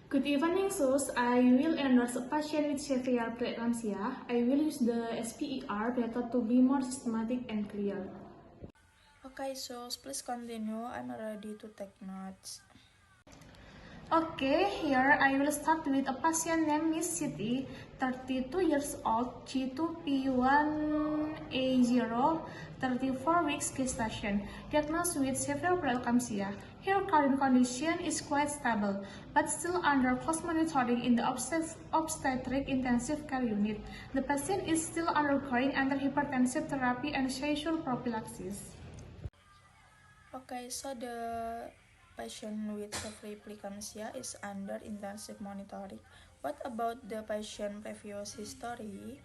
Good evening, Sus. I will endorse a patient with severe preeclampsia. I will use the SPER method to be more systematic and clear. Okay, so please continue. I'm ready to take notes. Okay, here I will start with a patient named Miss Siti, 32 years old, G2P1A0, 34 weeks gestation, diagnosed with severe preeclampsia. Her current condition is quite stable, but still under close monitoring in the obstetric intensive care unit. The patient is still undergoing antihypertensive therapy and seizure prophylaxis. Okay, so the patient with severe preeclampsia is under intensive monitoring. What about the patient previous history?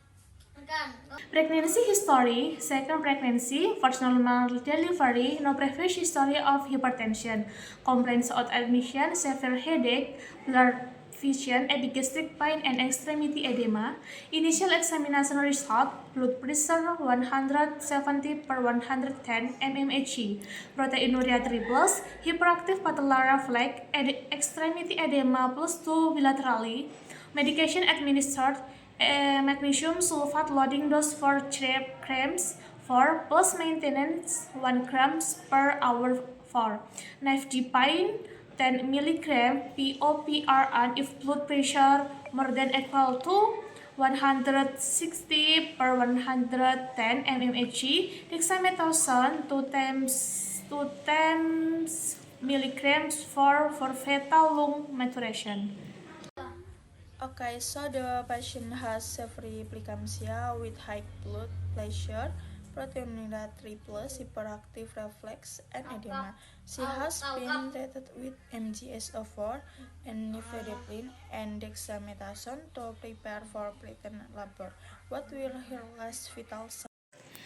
Pregnancy history, second pregnancy, first normal delivery, no previous history of hypertension, complaints of admission, severe headache, blurred vision, epigastric pain, and extremity edema. Initial examination result, blood pressure 170 per 110 mmHg, proteinuria 3+, hyperactive patellar reflex, extremity edema plus 2 bilaterally, medication administered, magnesium sulfate loading dose for 3 grams for plus maintenance 1 grams per hour for nifedipine 10 milligram POPRN if blood pressure more than equal to 160 per 110 mmHg, dexamethasone 2 times milligrams for fetal lung maturation. Okay, so the patient has severe preeclampsia with high blood pressure, proteinuria 3+, hyperactive reflex, and edema. She has been treated with MGSO4 and nifedipine and dexamethasone to prepare for preterm labor. What will her last vital sign?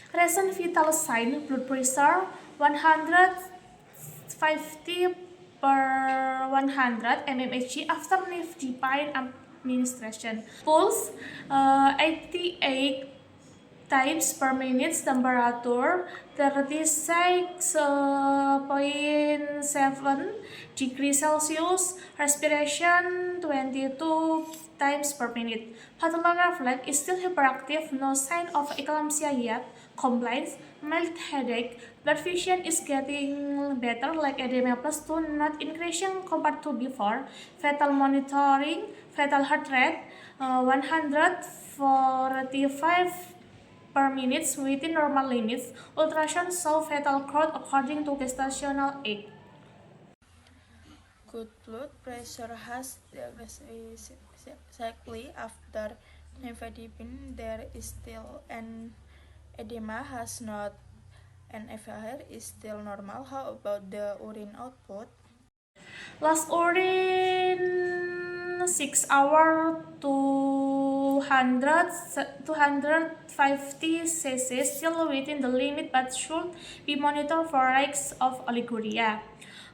Recent vital sign, blood pressure 150 per 100 mmHg after nifedipine administration. Pulse 88 times per minute, temperature 36.7 degrees Celsius, respiration 22 times per minute. Patellar reflex is still hyperactive, no sign of eclampsia yet. Complaints, mild headache, blood vision is getting better like edema plus 2, not increasing compared to before. Fetal monitoring, fetal heart rate 145 per minute within normal limits. Ultrasound saw fetal growth according to gestational age. Good blood pressure has diagnosed exactly after nifedipine. There is still an edema has not and FIR is still normal. How about the urine output? Last urine 6 hour 250 cc, still within the limit but should be monitored for risks of oliguria.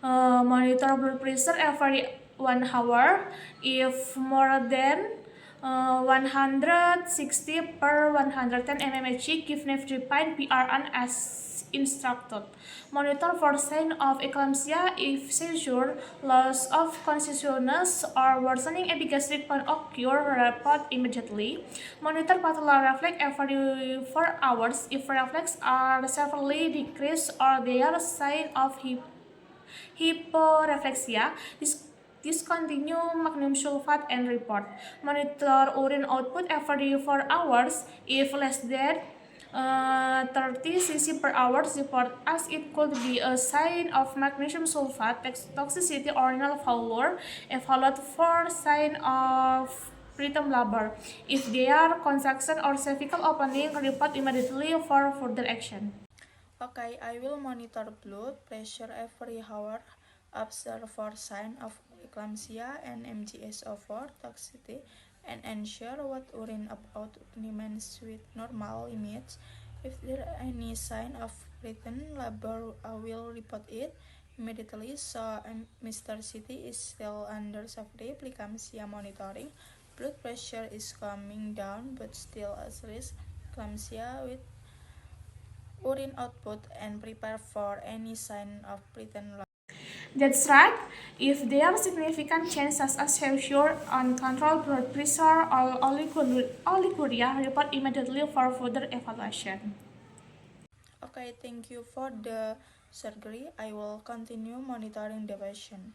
Monitor blood pressure every 1 hour. If more than 160 per 110 mmHg, give nifedipine PRN as instructed. Monitor for sign of eclampsia if seizure, loss of consciousness, or worsening epigastric pain occur, report immediately. Monitor patellar reflex every 4 hours if reflexes are severely decreased or there are sign of hyporeflexia. Discontinue magnesium sulfate and report. Monitor urine output every 4 hours. If less than 30 cc per hour, report as it could be a sign of magnesium sulfate toxicity or renal failure. Evaluate for sign of preterm labor. If there are contraction or cervical opening, report immediately for further action. Okay, I will monitor blood pressure every hour, observe for sign of eclampsia and MGSO4 toxicity, and ensure what urine output remains with normal limits. If there are any sign of preterm labor, I will report it immediately. So Mr. City is still under severe preeclampsia monitoring. Blood pressure is coming down but still at risk eclampsia with urine output and prepare for any sign of preterm labor. That's right. If there are significant changes as seizure, uncontrolled blood pressure, or oliguria, report immediately for further evaluation. Okay, thank you for the surgery. I will continue monitoring the patient.